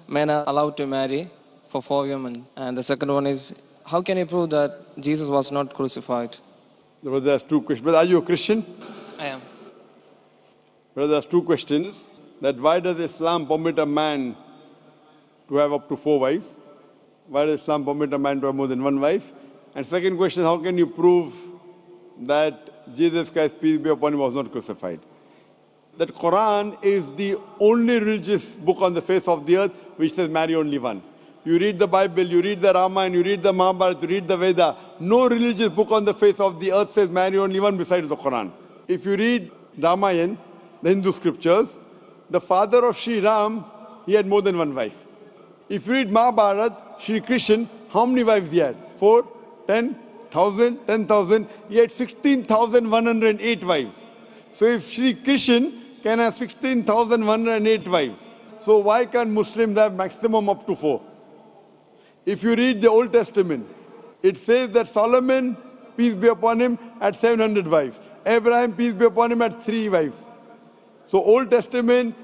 men are allowed to marry for 4 women? And the second one is, how can you prove that Jesus was not crucified? Brother, there's two questions. But are you a Christian? I am. Brother, there's two questions. That why does Islam permit a man to have up to 4 wives? Why does Islam permit a man to have more than one wife? And second question, how can you prove that Jesus Christ, peace be upon him, was not crucified? That Quran is the only religious book on the face of the earth which says marry only one. You read the Bible, you read the Ramayana, you read the Mahabharata, you read the Veda. No religious book on the face of the earth says marry only one besides the Quran. If you read Ramayana, the Hindu scriptures, the father of Sri Ram, he had more than one wife. If you read Mahabharata, Sri Krishna, how many wives he had? 4, 10, 1,000, 10,000. He had 16,108 wives. So if Sri Krishna can have 16,108 wives, so why can't Muslims have maximum up to 4? If you read the Old Testament, it says that Solomon, peace be upon him, had 700 wives. Abraham, peace be upon him, had 3 wives. So Old Testament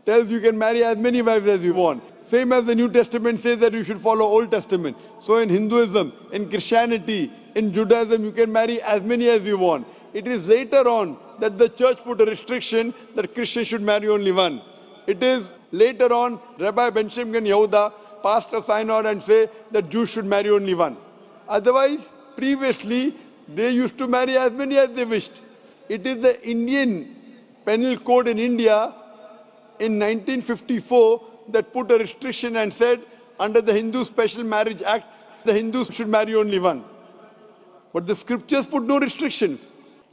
tells you can marry as many wives as you want. Same as the New Testament says that you should follow Old Testament. So in Hinduism, in Christianity, in Judaism, you can marry as many as you want. It is later on that the church put a restriction that Christians should marry only one. It is later on Rabbi Benjamin Yehuda passed a synod and say that Jews should marry only one. Otherwise, previously, they used to marry as many as they wished. It is the Indian penal code in India in 1954 that put a restriction and said under the Hindu Special Marriage Act, the Hindus should marry only one. But the scriptures put no restrictions.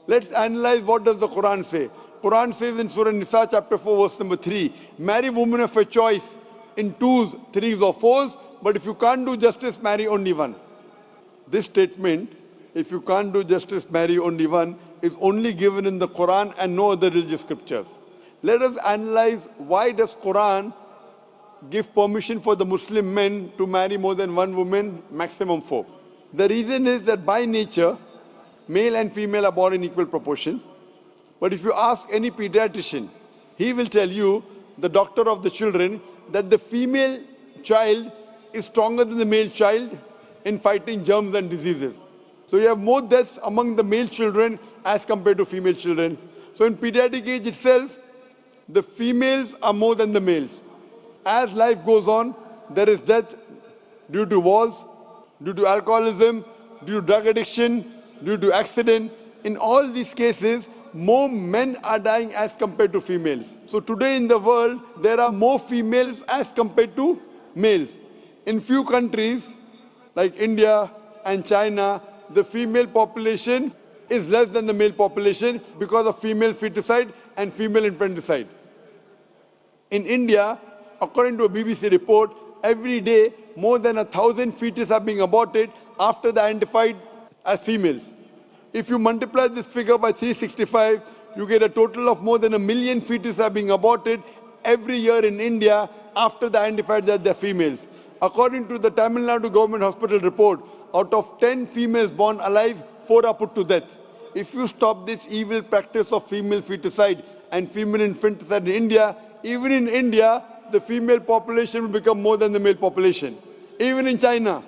Let's analyze what does the Quran say. Quran says in Surah Nisa chapter 4 verse number 3, marry women of your choice in 2s, 3s or 4s, but if you can't do justice, marry only one. This statement, if you can't do justice, marry only one, is only given in the Quran and no other religious scriptures. Let us analyze why does Quran give permission for the Muslim men to marry more than one woman, maximum 4. The reason is that by nature, male and female are born in equal proportion. But if you ask any pediatrician, he will tell you, the doctor of the children, that the female child is stronger than the male child in fighting germs and diseases. So you have more deaths among the male children as compared to female children. So in pediatric age itself, the females are more than the males. As life goes on, there is death due to wars, due to alcoholism, due to drug addiction, due to accident. In all these cases, more men are dying as compared to females. So today in the world, there are more females as compared to males. In few countries, like India and China, the female population is less than the male population because of female feticide and female infanticide. In India, according to a BBC report, every day more than 1,000 fetuses are being aborted after they are identified as females. If you multiply this figure by 365, you get a total of more than 1 million fetuses are being aborted every year in India after they are identified that they are females. According to the Tamil Nadu government hospital report, out of 10 females born alive, 4 are put to death. If you stop this evil practice of female feticide and female infanticide in India, even in India, the female population will become more than the male population. Even in China,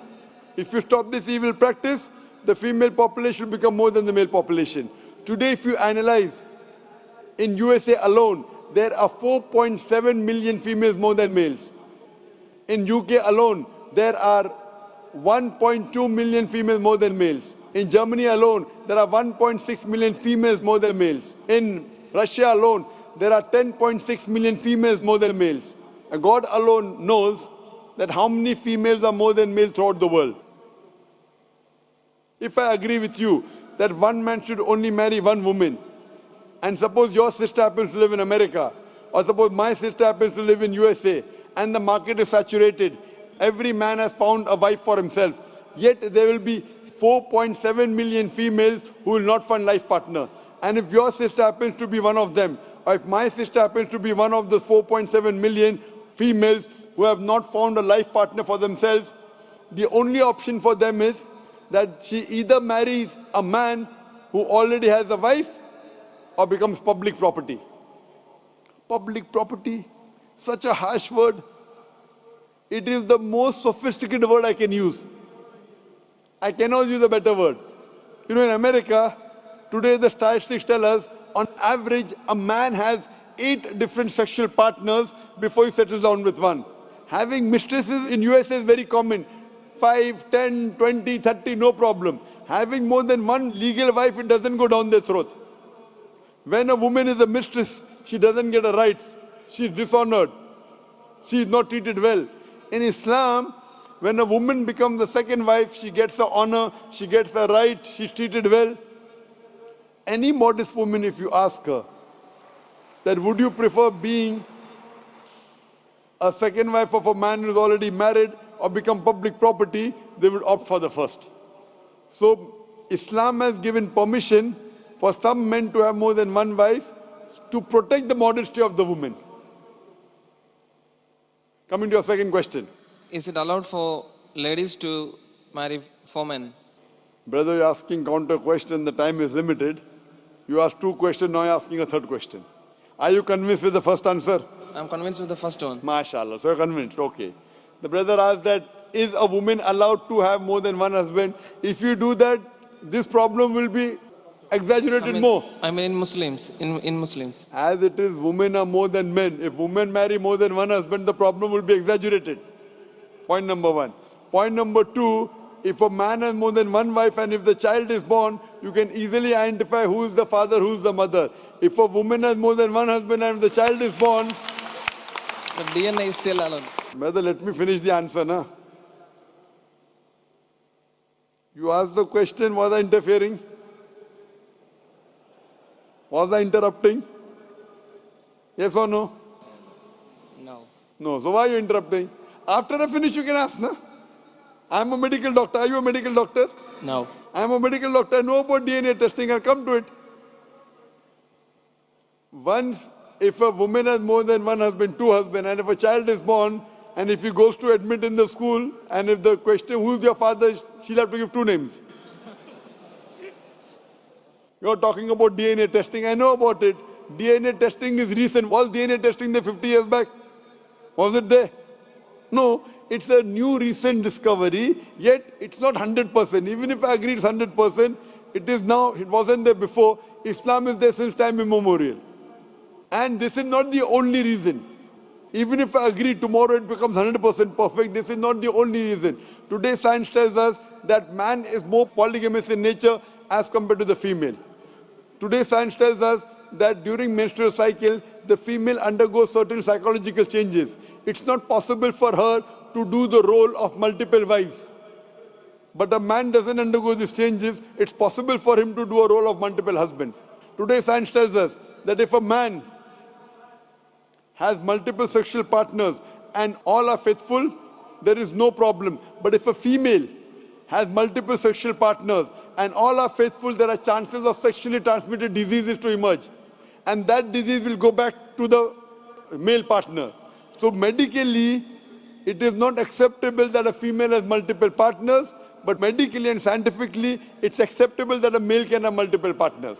if you stop this evil practice, the female population will become more than the male population. Today, if you analyze, in USA alone, there are 4.7 million females more than males. In UK alone, there are 1.2 million females more than males. In Germany alone, there are 1.6 million females more than males. In Russia alone, there are 10.6 million females more than males. And God alone knows that how many females are more than males throughout the world. If I agree with you that one man should only marry one woman, and suppose your sister happens to live in America, or suppose my sister happens to live in USA, and the market is saturated, every man has found a wife for himself, yet there will be 4.7 million females who will not find life partner. And if your sister happens to be one of them, or if my sister happens to be one of the 4.7 million females who have not found a life partner for themselves, the only option for them is that she either marries a man who already has a wife or becomes public property. Public property, such a harsh word. It is the most sophisticated word I can use. I cannot use a better word. You know, in America, today the statistics tell us, on average, a man has 8 different sexual partners before he settles down with one. Having mistresses in USA is very common. 5, 10, 20, 30, no problem. Having more than one legal wife, it doesn't go down their throat. When a woman is a mistress, she doesn't get her rights. She is dishonored. She is not treated well. In Islam, when a woman becomes the second wife, she gets her honor, she gets her right, she's treated well. Any modest woman, if you ask her, that would you prefer being a second wife of a man who is already married or become public property, they would opt for the first. So Islam has given permission for some men to have more than one wife to protect the modesty of the woman. Coming to your second question. Is it allowed for ladies to marry 4 men? Brother, you're asking counter question, the time is limited. You asked 2 questions, now you're asking a 3rd question. Are you convinced with the first answer? I'm convinced with the first one. MashaAllah, so you're convinced, okay. The brother asked that, is a woman allowed to have more than one husband? If you do that, this problem will be exaggerated more. I mean in Muslims, in Muslims. As it is, women are more than men. If women marry more than one husband, the problem will be exaggerated. Point number 1. Point number 2, if a man has more than one wife and if the child is born, you can easily identify who is the father, who is the mother. If a woman has more than one husband and if the child is born... The DNA is still allowed. Brother, let me finish the answer, na? You asked the question, was I interfering? Was I interrupting? Yes or no? No. No. So why are you interrupting? After I finish, you can ask, na? I'm a medical doctor. Are you a medical doctor? No. I'm a medical doctor. I know about DNA testing. I'll come to it. Once, if a woman has more than one husband, 2 husbands, and if a child is born, and if he goes to admit in the school, and if the question, who's your father, she'll have to give 2 names. You're talking about DNA testing. I know about it. DNA testing is recent. Was DNA testing there 50 years back? Was it there? No. It's a new recent discovery, yet it's not 100%. Even if I agree it's 100%, it is now, it wasn't there before. Islam is there since time immemorial. And this is not the only reason. Even if I agree tomorrow it becomes 100% perfect, this is not the only reason. Today science tells us that man is more polygamous in nature as compared to the female. Today science tells us that during menstrual cycle, the female undergoes certain psychological changes. It's not possible for her to do the role of multiple wives. But a man doesn't undergo these changes, it's possible for him to do a role of multiple husbands. Today science tells us that if a man has multiple sexual partners and all are faithful, there is no problem. But if a female has multiple sexual partners and all are faithful, there are chances of sexually transmitted diseases to emerge. And that disease will go back to the male partner. So medically, it is not acceptable that a female has multiple partners, but medically and scientifically, it's acceptable that a male can have multiple partners.